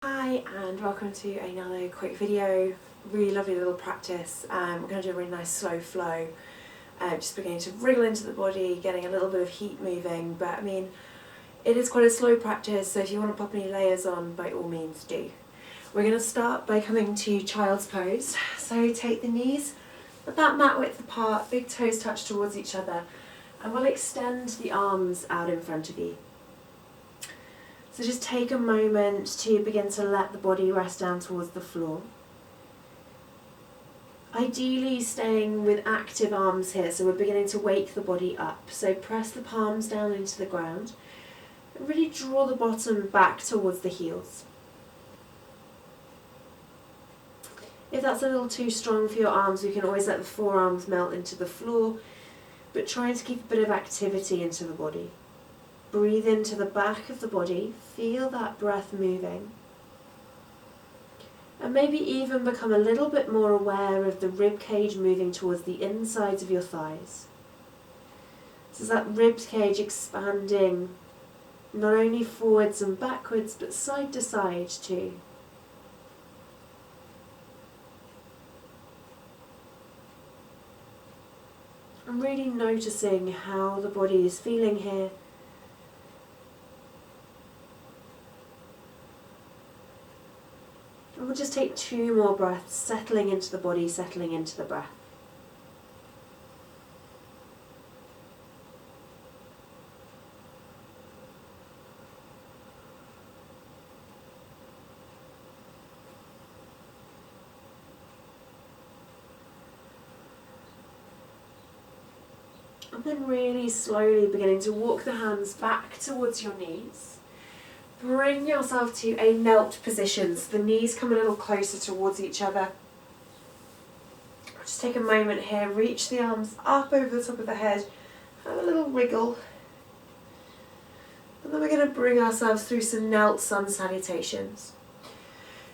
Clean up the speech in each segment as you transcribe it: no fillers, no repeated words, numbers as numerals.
Hi and welcome to another quick video. Really lovely little practice. We're going to do a really nice slow flow, just beginning to wriggle into the body, getting a little bit of heat moving, but I mean it is quite a slow practice, so if you want to pop any layers on, by all means do. We're going to start by coming to child's pose, so take the knees about mat width apart, big toes touch towards each other, and we'll extend the arms out in front of you. So just take a moment to begin to let the body rest down towards the floor. Ideally staying with active arms here, so we're beginning to wake the body up. So press the palms down into the ground and really draw the bottom back towards the heels. If that's a little too strong for your arms, we can always let the forearms melt into the floor, but trying to keep a bit of activity into the body. Breathe into the back of the body, feel that breath moving, and maybe even become a little bit more aware of the rib cage moving towards the insides of your thighs. So that rib cage expanding not only forwards and backwards but side to side too. I'm really noticing how the body is feeling here. And we'll just take 2 more breaths, settling into the body, settling into the breath. And then really slowly beginning to walk the hands back towards your knees. Bring yourself to a knelt position, so the knees come a little closer towards each other. Just take a moment here, reach the arms up over the top of the head, have a little wriggle. And then we're going to bring ourselves through some knelt sun salutations.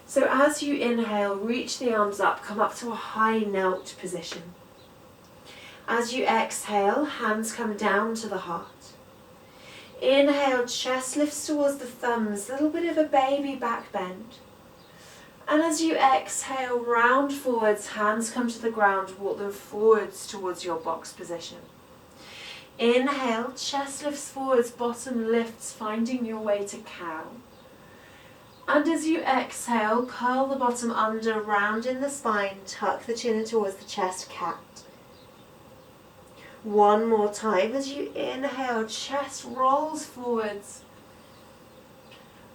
So as you inhale, reach the arms up, come up to a high knelt position. As you exhale, hands come down to the heart. Inhale, chest lifts towards the thumbs, a little bit of a baby back bend. And as you exhale, round forwards, hands come to the ground, walk them forwards towards your box position. Inhale, chest lifts forwards, bottom lifts, finding your way to cow. And as you exhale, curl the bottom under, round in the spine, tuck the chin in towards the chest, cat. One more time. As you inhale, chest rolls forwards.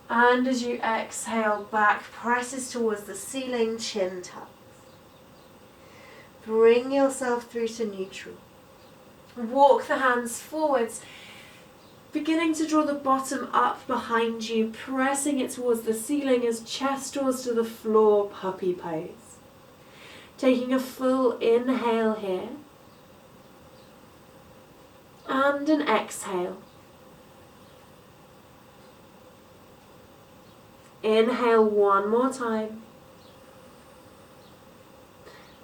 And as you exhale, back presses towards the ceiling, chin tucks. Bring yourself through to neutral. Walk the hands forwards, beginning to draw the bottom up behind you, pressing it towards the ceiling as chest draws to the floor, puppy pose. Taking a full inhale here. And an exhale. Inhale one more time.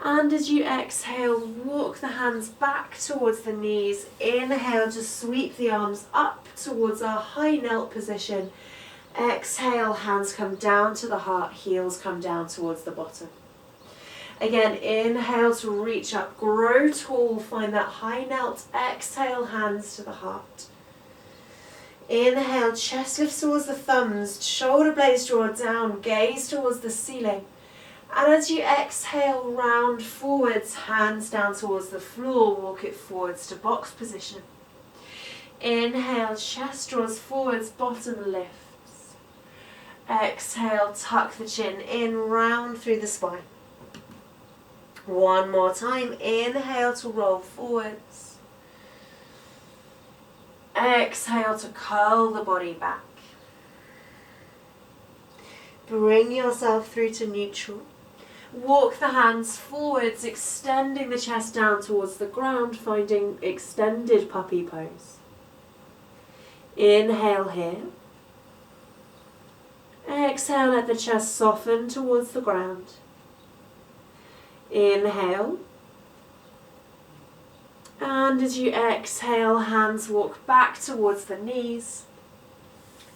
And as you exhale, walk the hands back towards the knees. Inhale to sweep the arms up towards our high knelt position. Exhale, hands come down to the heart, heels come down towards the bottom. Again, inhale to reach up, grow tall, find that high knelt. Exhale, hands to the heart. Inhale, chest lifts towards the thumbs, shoulder blades draw down, gaze towards the ceiling. And as you exhale, round forwards, hands down towards the floor, walk it forwards to box position. Inhale, chest draws forwards, bottom lifts. Exhale, tuck the chin in, round through the spine. One more time, inhale to roll forwards. Exhale to curl the body back. Bring yourself through to neutral. Walk the hands forwards, extending the chest down towards the ground, finding extended puppy pose. Inhale here. Exhale, let the chest soften towards the ground. Inhale. And as you exhale, hands walk back towards the knees.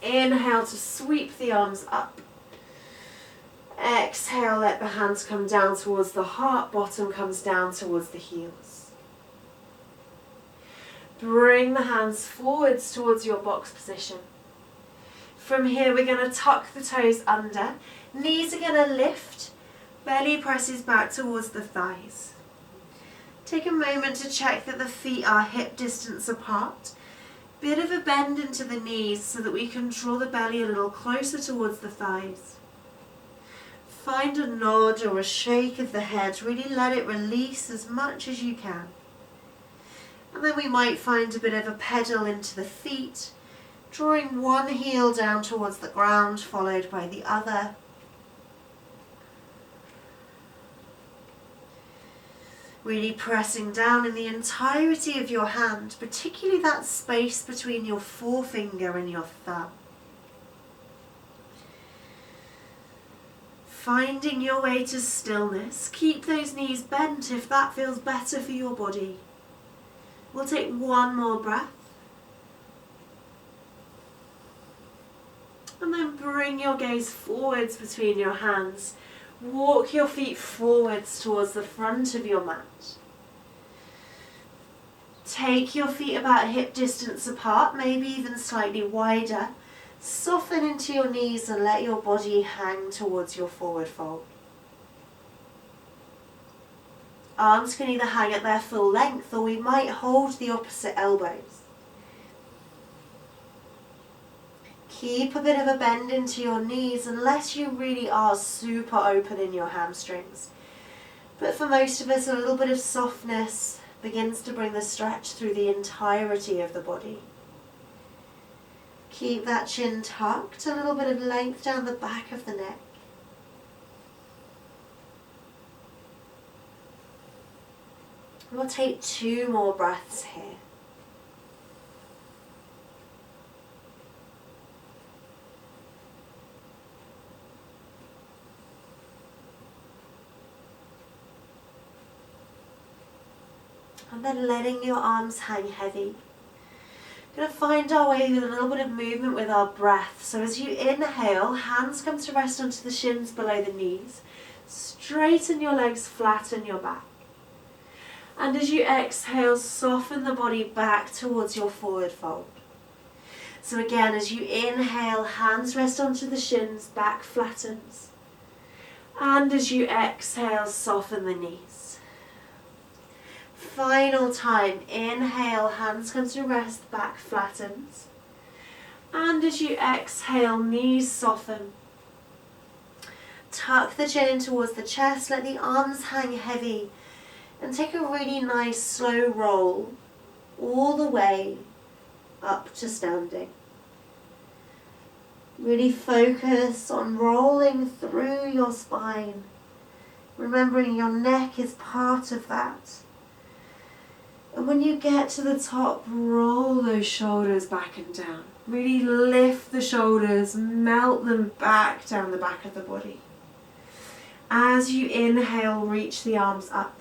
Inhale to sweep the arms up. exhale, let the hands come down towards the heart, bottom comes down towards the heels. Bring the hands forwards towards your box position. From here we're going to tuck the toes under, knees are going to lift, belly presses back towards the thighs. Take a moment to check that the feet are hip distance apart. Bit of a bend into the knees so that we can draw the belly a little closer towards the thighs. Find a nod or a shake of the head, really let it release as much as you can. And then we might find a bit of a pedal into the feet, drawing one heel down towards the ground, followed by the other. Really pressing down in the entirety of your hand, particularly that space between your forefinger and your thumb. Finding your way to stillness. Keep those knees bent if that feels better for your body. We'll take one more breath. And then bring your gaze forwards between your hands. Walk your feet forwards towards the front of your mat. Take your feet about hip distance apart, maybe even slightly wider. Soften into your knees and let your body hang towards your forward fold. Arms can either hang at their full length or we might hold the opposite elbows. Keep a bit of a bend into your knees unless you really are super open in your hamstrings. But for most of us, a little bit of softness begins to bring the stretch through the entirety of the body. Keep that chin tucked, a little bit of length down the back of the neck. We'll take 2 more breaths here. And then letting your arms hang heavy. Going to find our way with a little bit of movement with our breath. So as you inhale, hands come to rest onto the shins below the knees. Straighten your legs, flatten your back. And as you exhale, soften the body back towards your forward fold. So again, as you inhale, hands rest onto the shins, back flattens. And as you exhale, soften the knees. Final time, inhale, hands come to rest, back flattens. And as you exhale, knees soften. Tuck the chin in towards the chest, let the arms hang heavy. And take a really nice slow roll all the way up to standing. Really focus on rolling through your spine. Remembering your neck is part of that. And when you get to the top, roll those shoulders back and down. Really lift the shoulders, melt them back down the back of the body. As you inhale, reach the arms up.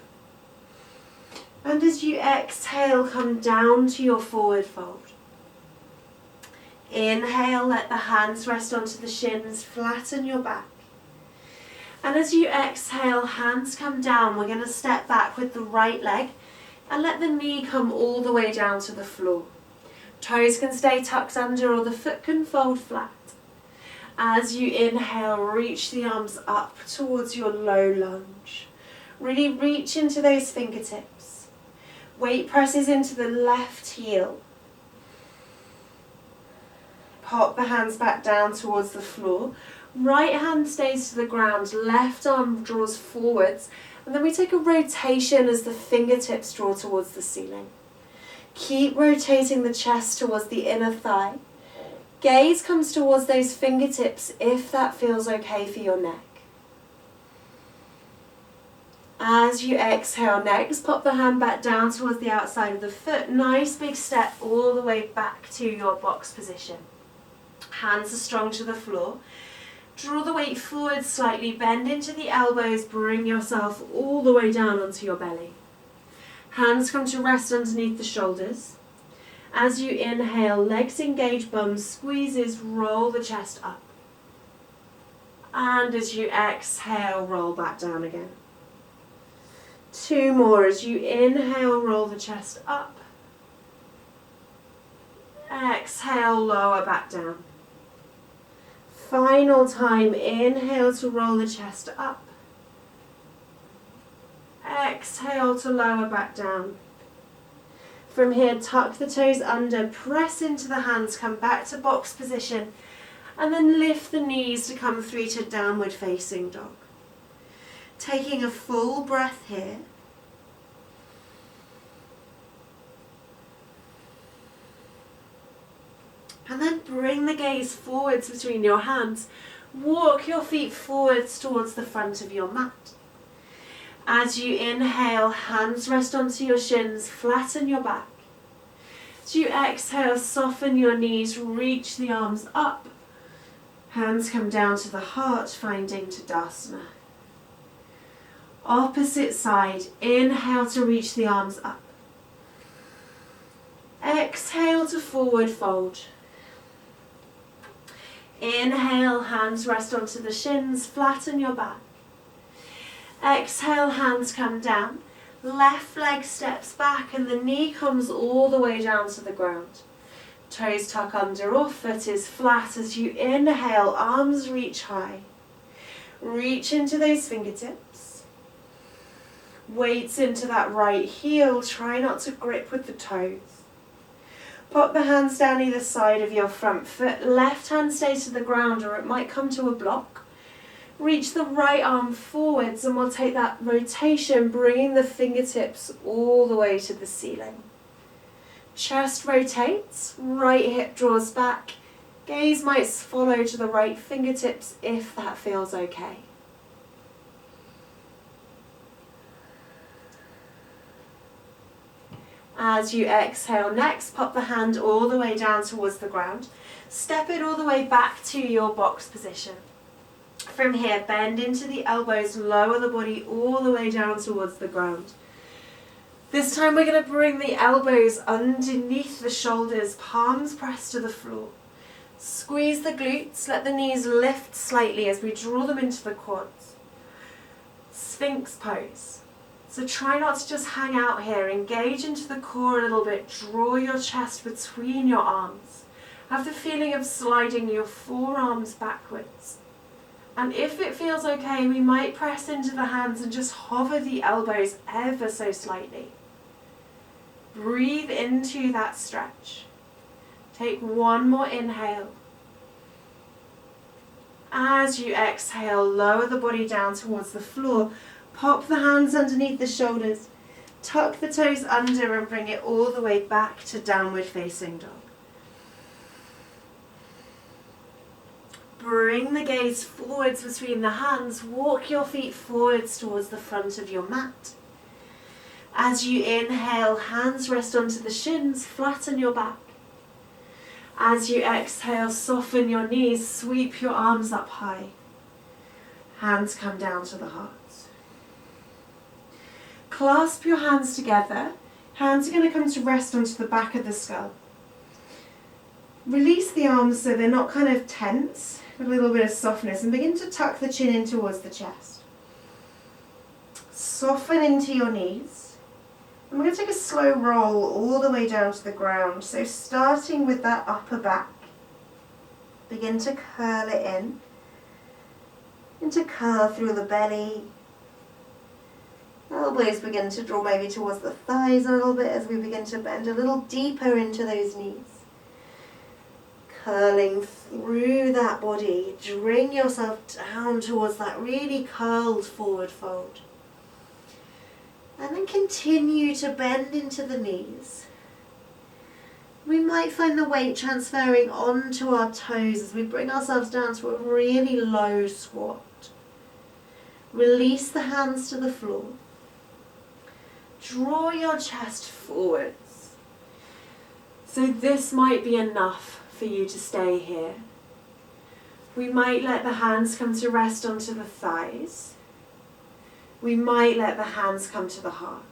And as you exhale, come down to your forward fold. Inhale, let the hands rest onto the shins, flatten your back. And as you exhale, hands come down. We're going to step back with the right leg and let the knee come all the way down to the floor. Toes can stay tucked under or the foot can fold flat. As you inhale, reach the arms up towards your low lunge. Really reach into those fingertips. Weight presses into the left heel. Pop the hands back down towards the floor. Right hand stays to the ground, left arm draws forwards, and then we take a rotation as the fingertips draw towards the ceiling. Keep rotating the chest towards the inner thigh. Gaze comes towards those fingertips if that feels okay for your neck. As you exhale next, pop the hand back down towards the outside of the foot. Nice big step all the way back to your box position. Hands are strong to the floor. Draw the weight forward slightly, bend into the elbows, bring yourself all the way down onto your belly. Hands come to rest underneath the shoulders. As you inhale, legs engage, bum squeezes, roll the chest up. And as you exhale, roll back down again. 2 more. As you inhale, roll the chest up. Exhale, lower back down. Final time, inhale to roll the chest up. Exhale to lower back down. From here, tuck the toes under, press into the hands, come back to box position, and then lift the knees to come through to downward facing dog. Taking a full breath here. And then bring the gaze forwards between your hands. Walk your feet forwards towards the front of your mat. As you inhale, hands rest onto your shins, flatten your back. As you exhale, soften your knees, reach the arms up. Hands come down to the heart, finding Tadasana. Opposite side, inhale to reach the arms up. Exhale to forward fold. Inhale, hands rest onto the shins, flatten your back. Exhale, hands come down. Left leg steps back and the knee comes all the way down to the ground. Toes tuck under or foot is flat as you inhale, arms reach high. Reach into those fingertips. Weights into that right heel, try not to grip with the toes. Pop the hands down either side of your front foot. Left hand stays to the ground or it might come to a block. Reach the right arm forwards and we'll take that rotation, bringing the fingertips all the way to the ceiling. Chest rotates, right hip draws back. Gaze might follow to the right fingertips if that feels okay. As you exhale next, pop the hand all the way down towards the ground. Step it all the way back to your box position. From here, bend into the elbows, lower the body all the way down towards the ground. This time we're going to bring the elbows underneath the shoulders, palms pressed to the floor. Squeeze the glutes, let the knees lift slightly as we draw them into the quads. Sphinx pose. So try not to just hang out here, engage into the core a little bit, draw your chest between your arms. Have the feeling of sliding your forearms backwards. And if it feels okay, we might press into the hands and just hover the elbows ever so slightly. Breathe into that stretch. Take one more inhale. As you exhale, lower the body down towards the floor. Pop the hands underneath the shoulders. Tuck the toes under and bring it all the way back to downward facing dog. Bring the gaze forwards between the hands. Walk your feet forwards towards the front of your mat. As you inhale, hands rest onto the shins, flatten your back. As you exhale, soften your knees, sweep your arms up high. Hands come down to the heart. Clasp your hands together. Hands are going to come to rest onto the back of the skull. Release the arms so they're not kind of tense, with a little bit of softness, and begin to tuck the chin in towards the chest. Soften into your knees. And we're going to take a slow roll all the way down to the ground. So starting with that upper back, begin to curl it in. And to curl through the belly. Elbows begin to draw maybe towards the thighs a little bit as we begin to bend a little deeper into those knees. Curling through that body, bring yourself down towards that really curled forward fold. And then continue to bend into the knees. We might find the weight transferring onto our toes as we bring ourselves down to a really low squat. Release the hands to the floor. Draw your chest forwards. So this might be enough for you to stay here. We might let the hands come to rest onto the thighs. We might let the hands come to the heart.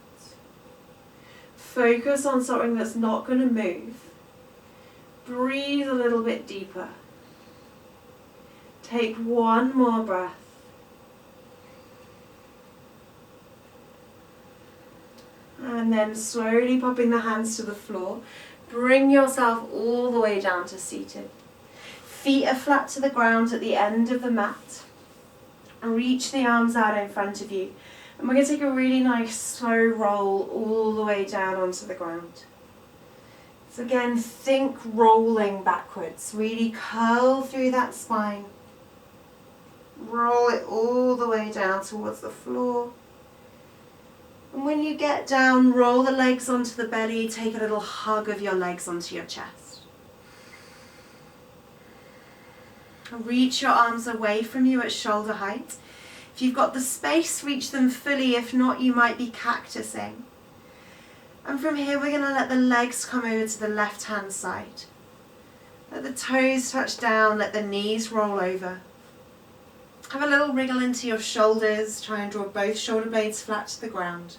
Focus on something that's not going to move. Breathe a little bit deeper. Take one more breath. And then slowly popping the hands to the floor. Bring yourself all the way down to seated. Feet are flat to the ground at the end of the mat. Reach the arms out in front of you. And we're going to take a really nice slow roll all the way down onto the ground. So again, think rolling backwards. Really curl through that spine. Roll it all the way down towards the floor. And when you get down, roll the legs onto the belly. Take a little hug of your legs onto your chest. Reach your arms away from you at shoulder height. If you've got the space, reach them fully. If not, you might be cactusing. And from here, we're going to let the legs come over to the left-hand side. Let the toes touch down, let the knees roll over. Have a little wriggle into your shoulders. Try and draw both shoulder blades flat to the ground.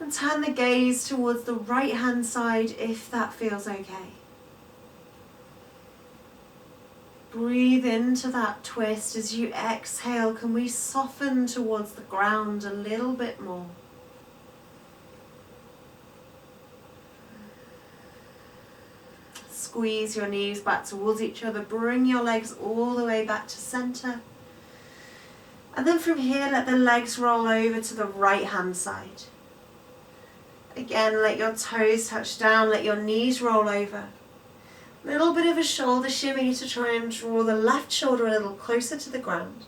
And turn the gaze towards the right-hand side if that feels okay. Breathe into that twist. As you exhale, can we soften towards the ground a little bit more? Squeeze your knees back towards each other. Bring your legs all the way back to center. And then from here, let the legs roll over to the right-hand side. Again, let your toes touch down. Let your knees roll over. Little bit of a shoulder shimmy to try and draw the left shoulder a little closer to the ground.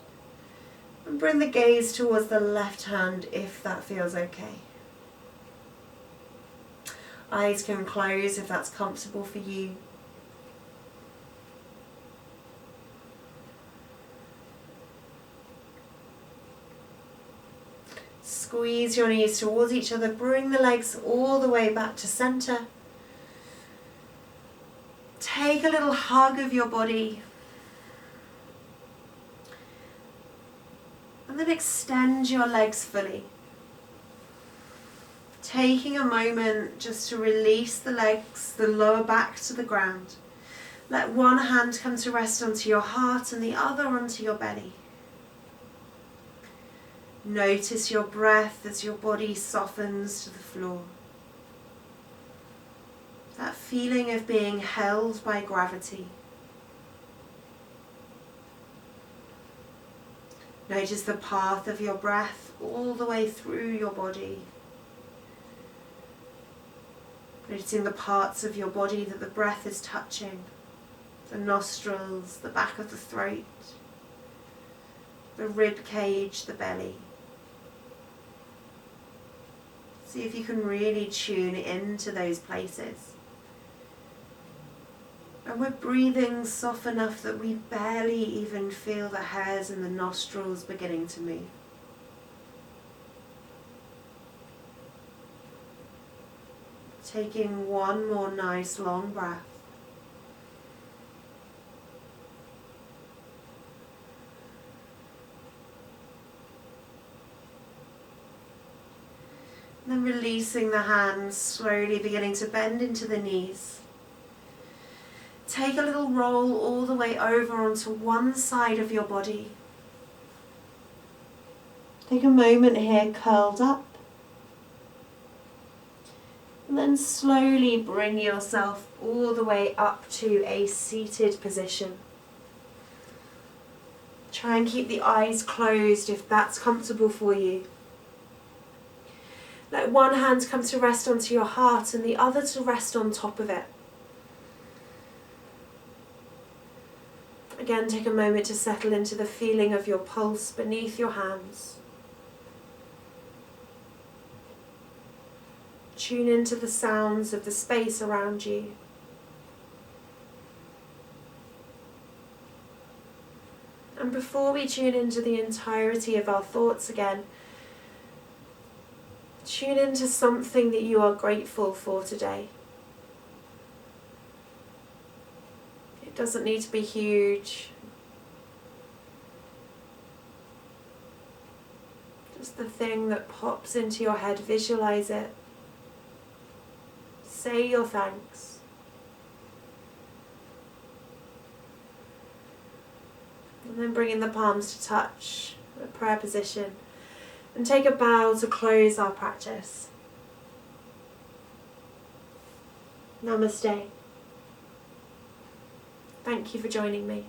And bring the gaze towards the left hand if that feels okay. Eyes can close if that's comfortable for you. Squeeze your knees towards each other. Bring the legs all the way back to center. Take a little hug of your body. And then extend your legs fully. Taking a moment just to release the legs, the lower back to the ground. Let one hand come to rest onto your heart and the other onto your belly. Notice your breath as your body softens to the floor. That feeling of being held by gravity. Notice the path of your breath all the way through your body. Noticing the parts of your body that the breath is touching. The nostrils, the back of the throat, the rib cage, the belly. See if you can really tune into those places. And we're breathing soft enough that we barely even feel the hairs in the nostrils beginning to move. Taking one more nice long breath. And then releasing the hands, slowly beginning to bend into the knees. Take a little roll all the way over onto one side of your body. Take a moment here curled up. And then slowly bring yourself all the way up to a seated position. Try and keep the eyes closed if that's comfortable for you. Let one hand come to rest onto your heart and the other to rest on top of it. Again, take a moment to settle into the feeling of your pulse beneath your hands. Tune into the sounds of the space around you. And before we tune into the entirety of our thoughts again, tune into something that you are grateful for today. It doesn't need to be huge. Just the thing that pops into your head, visualize it. Say your thanks. And then bringing the palms to touch, a prayer position. And take a bow to close our practice. Namaste. Thank you for joining me.